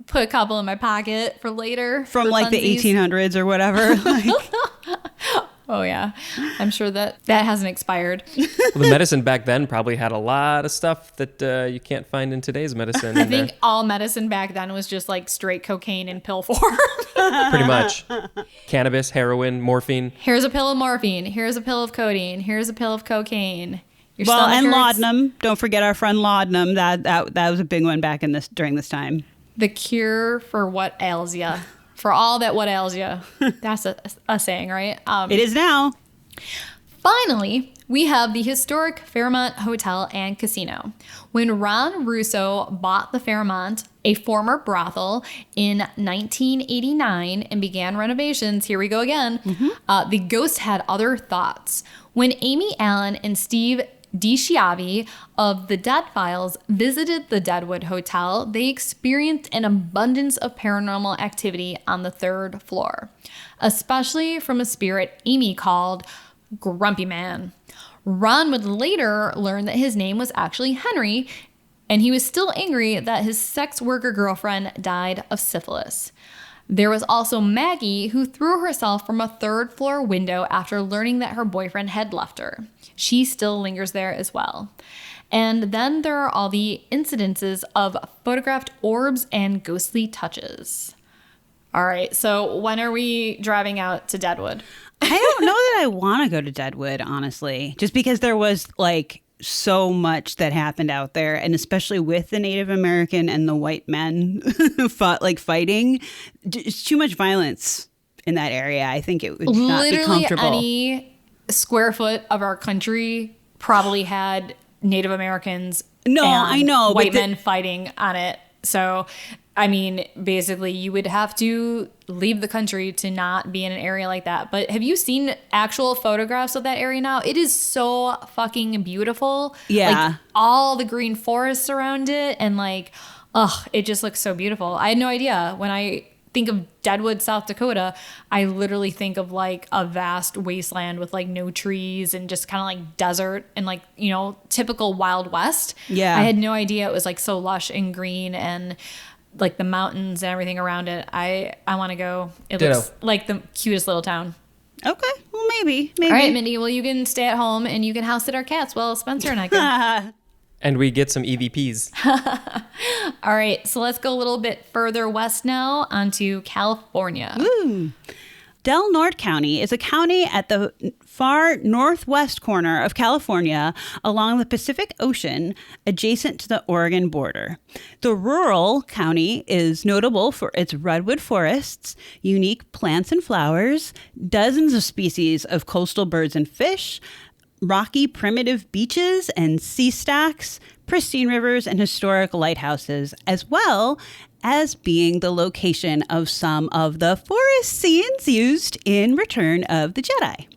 put a couple in my pocket for later. From for like funsies. the 1800s or whatever. Oh, yeah. I'm sure that hasn't expired. Well, the medicine back then probably had a lot of stuff that you can't find in today's medicine. I think all medicine back then was just like straight cocaine in pill form. Pretty much. Cannabis, heroin, morphine. Here's a pill of morphine. Here's a pill of codeine. Here's a pill of cocaine. Your Well, and stomach hurts. laudanum. Don't forget our friend laudanum. That was a big one back during this time. The cure for what ails ya. For all that what ails ya. That's a saying, right? It is now. Finally, we have the historic Fairmont Hotel and Casino. When Ron Russo bought the Fairmont, a former brothel, in 1989 and began renovations, here we go again, the ghost had other thoughts. When Amy Allen and Steve DiChiavi of the Dead Files visited the Deadwood Hotel, they experienced an abundance of paranormal activity on the third floor, especially from a spirit Amy called Grumpy Man. Ron would later learn that his name was actually Henry, and he was still angry that his sex worker girlfriend died of syphilis. There was also Maggie, who threw herself from a third floor window after learning that her boyfriend had left her. She still lingers there as well. And then there are all the incidences of photographed orbs and ghostly touches. All right, so when are we driving out to Deadwood? I don't know that I want to go to Deadwood, honestly, just because there was like so much that happened out there, and especially with the Native American and the white men fighting, it's too much violence in that area. I think it would not be comfortable. Any square foot of our country probably had Native Americans I know, white men fighting on it. So, I mean, basically, you would have to leave the country to not be in an area like that. But have you seen actual photographs of that area now? It is so fucking beautiful. Yeah. Like, all the green forests around it. And, like, it just looks so beautiful. I had no idea. When I think of Deadwood, South Dakota, I literally think of, like, a vast wasteland with, like, no trees and just kind of, like, desert and, like, typical Wild West. Yeah. I had no idea it was, like, so lush and green and like the mountains and everything around it. I want to go. It looks like the cutest little town. Okay, well, maybe. All right, Mindy. Well, you can stay at home and you can house sit our cats while Spencer and I go. And we get some EVPs. All right, so let's go a little bit further west now onto California. Ooh. Del Norte County is a county at the far northwest corner of California along the Pacific Ocean, adjacent to the Oregon border. The rural county is notable for its redwood forests, unique plants and flowers, dozens of species of coastal birds and fish, rocky primitive beaches and sea stacks, pristine rivers, and historic lighthouses, as well as being the location of some of the forest scenes used in Return of the Jedi.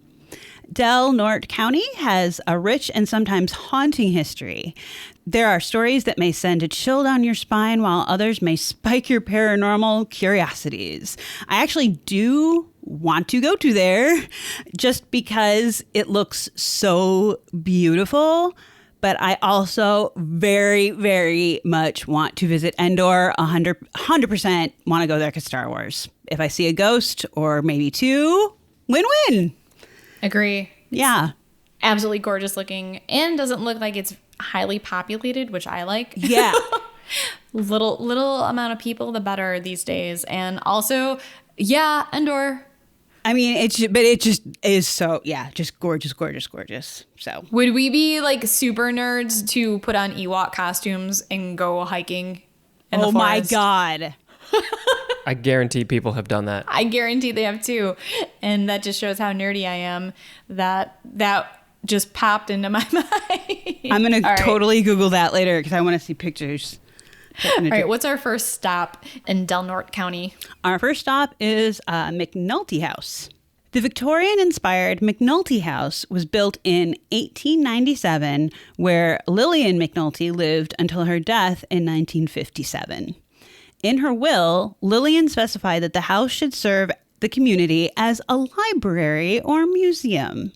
Del Norte County has a rich and sometimes haunting history. There are stories that may send a chill down your spine, while others may spike your paranormal curiosities. I actually do want to go to there just because it looks so beautiful. But I also very, very much want to visit Endor. 100% want to go there because Star Wars. If I see a ghost or maybe two, win-win. Agree. Yeah. Absolutely gorgeous looking and doesn't look like it's highly populated, which I like. Yeah. Little amount of people, the better these days. And also, yeah, Endor. I mean, it just is so, yeah, just gorgeous, gorgeous, gorgeous. So would we be like super nerds to put on Ewok costumes and go hiking in the forest? Oh my God. I guarantee people have done that. I guarantee they have too. And that just shows how nerdy I am. That just popped into my mind. I'm going to totally Google that later because I want to see pictures. All right, what's our first stop in Del Norte County? Our first stop is McNulty House. The Victorian-inspired McNulty House was built in 1897, where Lillian McNulty lived until her death in 1957. In her will, Lillian specified that the house should serve the community as a library or museum.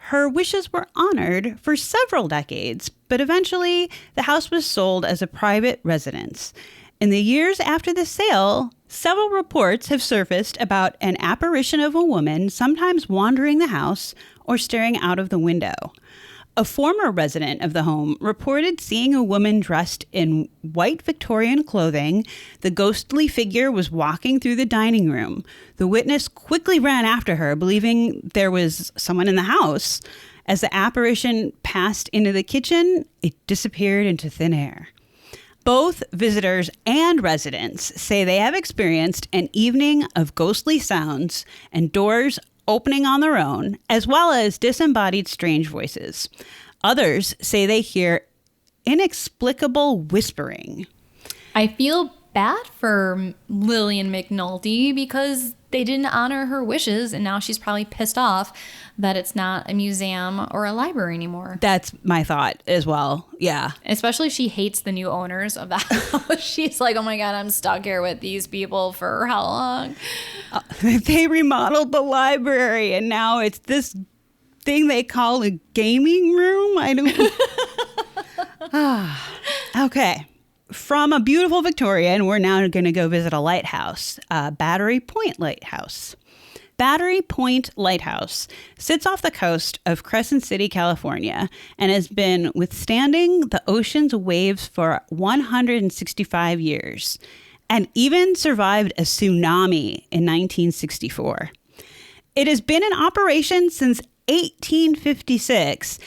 Her wishes were honored for several decades, but eventually the house was sold as a private residence. In the years after the sale, several reports have surfaced about an apparition of a woman sometimes wandering the house or staring out of the window. A former resident of the home reported seeing a woman dressed in white Victorian clothing. The ghostly figure was walking through the dining room. The witness quickly ran after her, believing there was someone in the house. As the apparition passed into the kitchen, it disappeared into thin air. Both visitors and residents say they have experienced an evening of ghostly sounds and doors opening on their own, as well as disembodied strange voices. Others say they hear inexplicable whispering. I feel bad for Lillian McNulty because they didn't honor her wishes, and now she's probably pissed off that it's not a museum or a library anymore. That's my thought as well. Yeah. Especially she hates the new owners of that house. She's like, oh my God, I'm stuck here with these people for how long? They remodeled the library, and now it's this thing they call a gaming room. I don't... Okay. From a beautiful Victorian, we're now going to go visit a lighthouse, Battery Point Lighthouse. Battery Point Lighthouse sits off the coast of Crescent City, California, and has been withstanding the ocean's waves for 165 years, and even survived a tsunami in 1964. It has been in operation since 1856,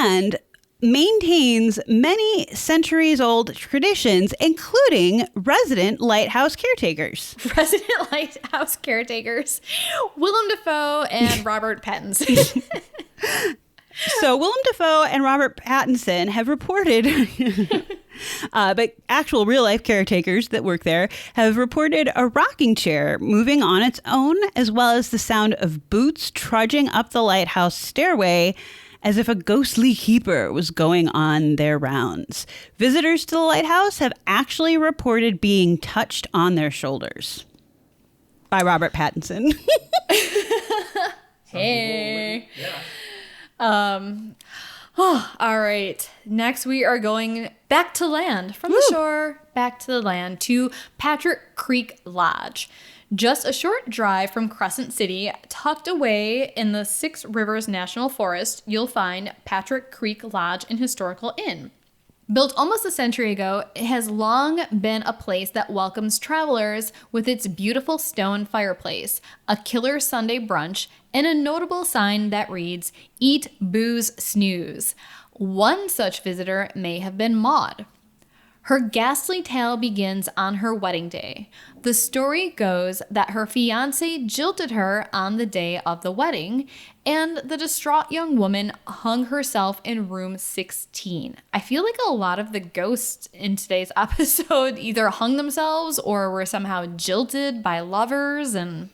and maintains many centuries-old traditions, including resident lighthouse caretakers. Resident lighthouse caretakers. Willem Dafoe and Robert Pattinson. So Willem Dafoe and Robert Pattinson have reported, but actual real-life caretakers that work there have reported a rocking chair moving on its own, as well as the sound of boots trudging up the lighthouse stairway, as if a ghostly keeper was going on their rounds. Visitors to the lighthouse have actually reported being touched on their shoulders. By Robert Pattinson. Hey. Yeah. All right. Next, we are going back to land. From the shore, back to the land, to Patrick Creek Lodge. Just a short drive from Crescent City, tucked away in the Six Rivers National Forest, you'll find Patrick Creek Lodge and Historical Inn. Built almost a century ago, it has long been a place that welcomes travelers with its beautiful stone fireplace, a killer Sunday brunch, and a notable sign that reads, "Eat, Booze, Snooze." One such visitor may have been Maud. Her ghastly tale begins on her wedding day. The story goes that her fiancé jilted her on the day of the wedding, and the distraught young woman hung herself in room 16. I feel like a lot of the ghosts in today's episode either hung themselves or were somehow jilted by lovers. And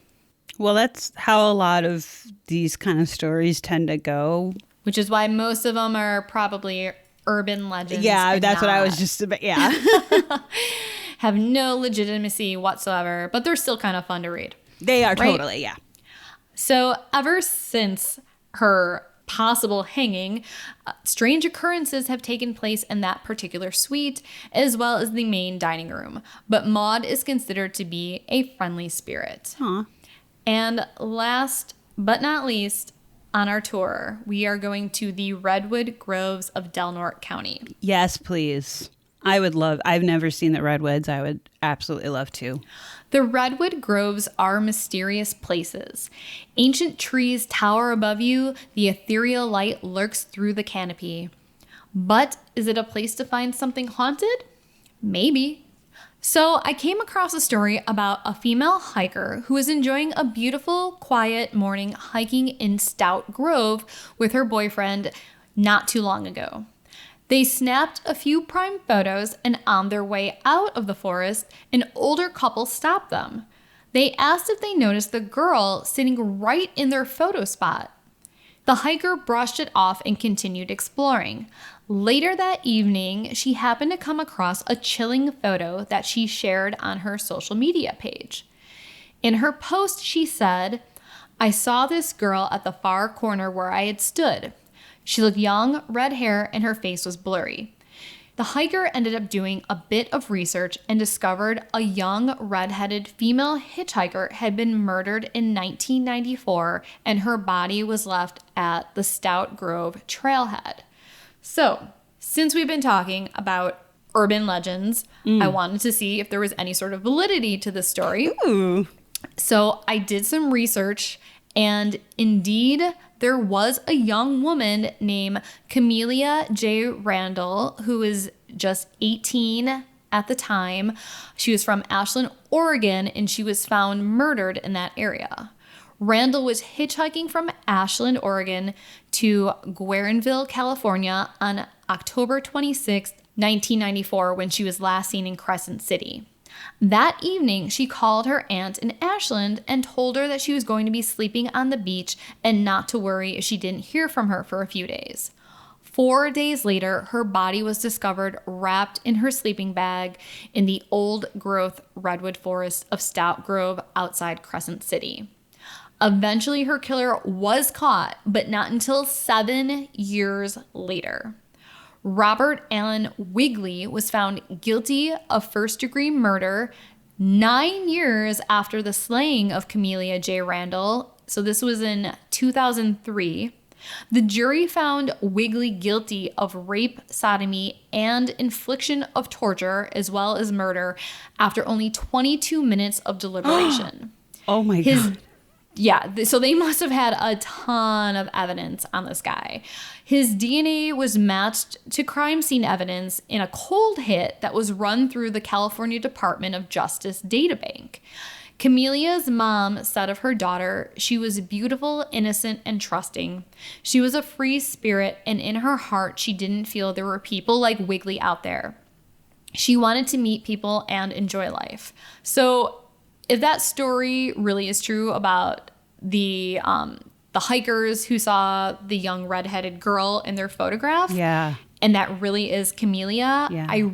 well, that's how a lot of these kind of stories tend to go. Which is why most of them are probably urban legends. Yeah, that's what I was just about. Yeah. Have no legitimacy whatsoever, but they're still kind of fun to read. They are Right. totally, yeah. So ever since her possible hanging, strange occurrences have taken place in that particular suite, as well as the main dining room. But Maud is considered to be a friendly spirit. Aw. And last but not least, on our tour, we are going to the Redwood Groves of Norte County. Yes, please. I've never seen the Redwoods. I would absolutely love to. The Redwood Groves are mysterious places. Ancient trees tower above you, the ethereal light lurks through the canopy. But is it a place to find something haunted? Maybe. So I came across a story about a female hiker who was enjoying a beautiful, quiet morning hiking in Stout Grove with her boyfriend not too long ago. They snapped a few prime photos, and on their way out of the forest, an older couple stopped them. They asked if they noticed the girl sitting right in their photo spot. The hiker brushed it off and continued exploring. Later that evening, she happened to come across a chilling photo that she shared on her social media page. In her post, she said, "I saw this girl at the far corner where I had stood. She looked young, red hair, and her face was blurry." The hiker ended up doing a bit of research and discovered a young, redheaded female hitchhiker had been murdered in 1994, and her body was left at the Stout Grove trailhead. So, since we've been talking about urban legends, I wanted to see if there was any sort of validity to this story. Ooh. So I did some research, and indeed, there was a young woman named Camellia J. Randall, who was just 18 at the time. She was from Ashland, Oregon, and she was found murdered in that area. Randall was hitchhiking from Ashland, Oregon to Guerneville, California on October 26, 1994, when she was last seen in Crescent City. That evening, she called her aunt in Ashland and told her that she was going to be sleeping on the beach and not to worry if she didn't hear from her for a few days. 4 days later, her body was discovered wrapped in her sleeping bag in the old-growth redwood forest of Stout Grove outside Crescent City. Eventually, her killer was caught, but not until 7 years later. Robert Allen Wigley was found guilty of first-degree murder 9 years after the slaying of Camellia J. Randall. So this was in 2003. The jury found Wigley guilty of rape, sodomy, and infliction of torture, as well as murder, after only 22 minutes of deliberation. Oh my God. Yeah, so they must have had a ton of evidence on this guy. His DNA was matched to crime scene evidence in a cold hit that was run through the California Department of Justice databank. Camellia's mom said of her daughter, she was beautiful, innocent, and trusting. She was a free spirit, and in her heart, she didn't feel there were people like Wigley out there. She wanted to meet people and enjoy life. So if that story really is true about the hikers who saw the young redheaded girl in their photograph, Yeah. and that really is Camellia, Yeah. I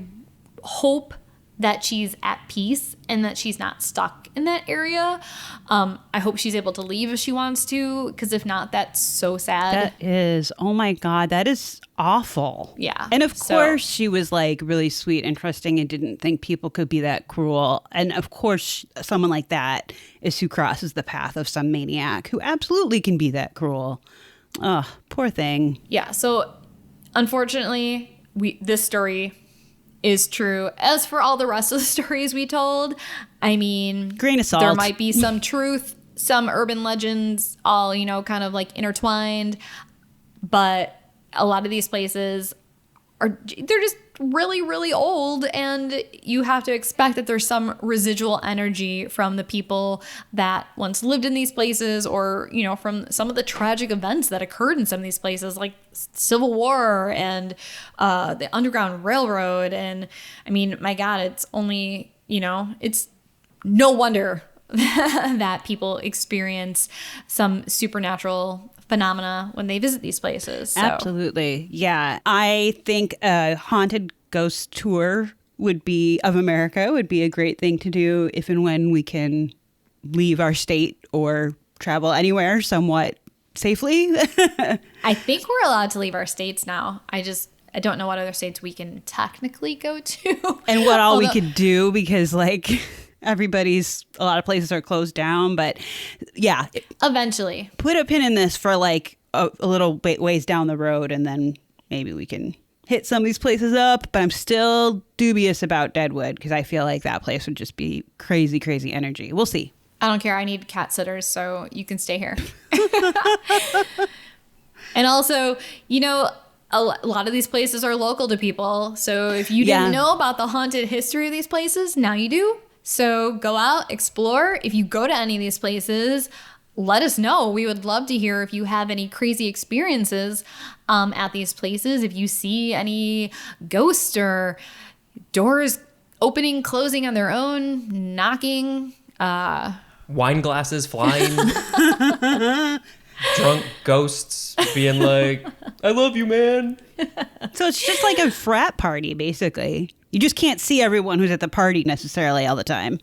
hope that she's at peace and that she's not stuck in that area. I hope she's able to leave if she wants to, because if not, that's so sad. That is, oh my God, that is awful. Yeah. And of So- course, she was like really sweet and trusting and didn't think people could be that cruel. And of course, someone like that is who crosses the path of some maniac who absolutely can be that cruel. Ugh, poor thing. Yeah, so unfortunately, this story is true. As for all the rest of the stories we told, I mean, Grain of salt. there might be some truth, some urban legends, all, kind of like intertwined, but a lot of these places they're just really, really old, and you have to expect that there's some residual energy from the people that once lived in these places, or, from some of the tragic events that occurred in some of these places, like Civil War and the Underground Railroad. And I mean, my God, it's only, it's no wonder that people experience some supernatural phenomena when they visit these places. So. Absolutely. Yeah. I think a haunted ghost tour of America would be a great thing to do if and when we can leave our state or travel anywhere somewhat safely. I think we're allowed to leave our states now. I don't know what other states we can technically go to. And what all we could do, because like a lot of places are closed down. But yeah. Eventually. Put a pin in this for like a little bit ways down the road, and then maybe we can hit some of these places up. But I'm still dubious about Deadwood because I feel like that place would just be crazy, crazy energy. We'll see. I don't care. I need cat sitters, so you can stay here. And also, a lot of these places are local to people. So if you didn't know about the haunted history of these places, now you do. So go out, explore. If you go to any of these places, let us know. We would love to hear if you have any crazy experiences at these places. If you see any ghosts or doors opening, closing on their own, knocking. Wine glasses flying. Drunk ghosts being like, I love you, man. So it's just like a frat party, basically. You just can't see everyone who's at the party necessarily all the time.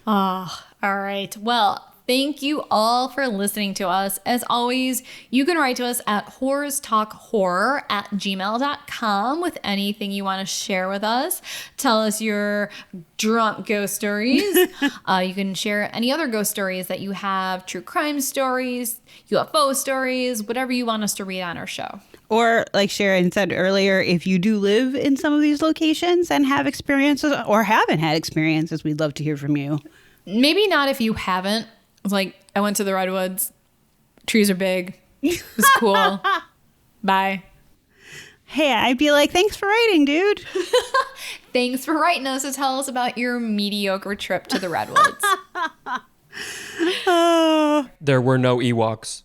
Oh, all right. Well, thank you all for listening to us. As always, you can write to us at whorestalkhorror@gmail.com with anything you want to share with us. Tell us your drunk ghost stories. You can share any other ghost stories that you have, true crime stories, UFO stories, whatever you want us to read on our show. Or like Sharon said earlier, if you do live in some of these locations and have experiences or haven't had experiences, we'd love to hear from you. Maybe not if you haven't. Like, I went to the Redwoods. Trees are big. It was cool. Bye. Hey, I'd be like, thanks for writing, dude. Thanks for writing us to tell us about your mediocre trip to the Redwoods. There were no Ewoks.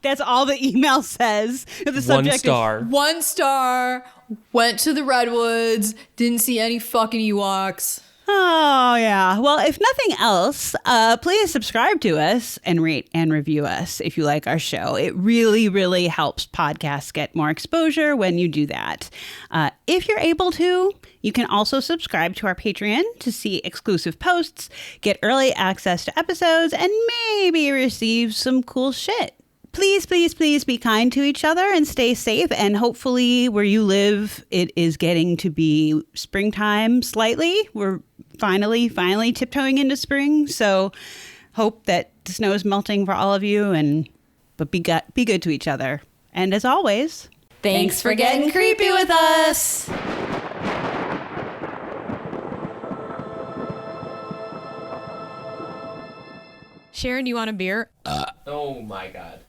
That's all the email says. The subject 1 star. 1 star. Went to the Redwoods. Didn't see any fucking Ewoks. Oh, yeah. Well, if nothing else, please subscribe to us and rate and review us if you like our show. It really, really helps podcasts get more exposure when you do that. If you're able to, you can also subscribe to our Patreon to see exclusive posts, get early access to episodes, and maybe receive some cool shit. Please, please, please be kind to each other and stay safe. And hopefully where you live, it is getting to be springtime slightly. We're finally tiptoeing into spring. So hope that the snow is melting for all of you. But be good to each other. And as always, thanks for getting creepy with us. Sharon, you want a beer? Oh my God.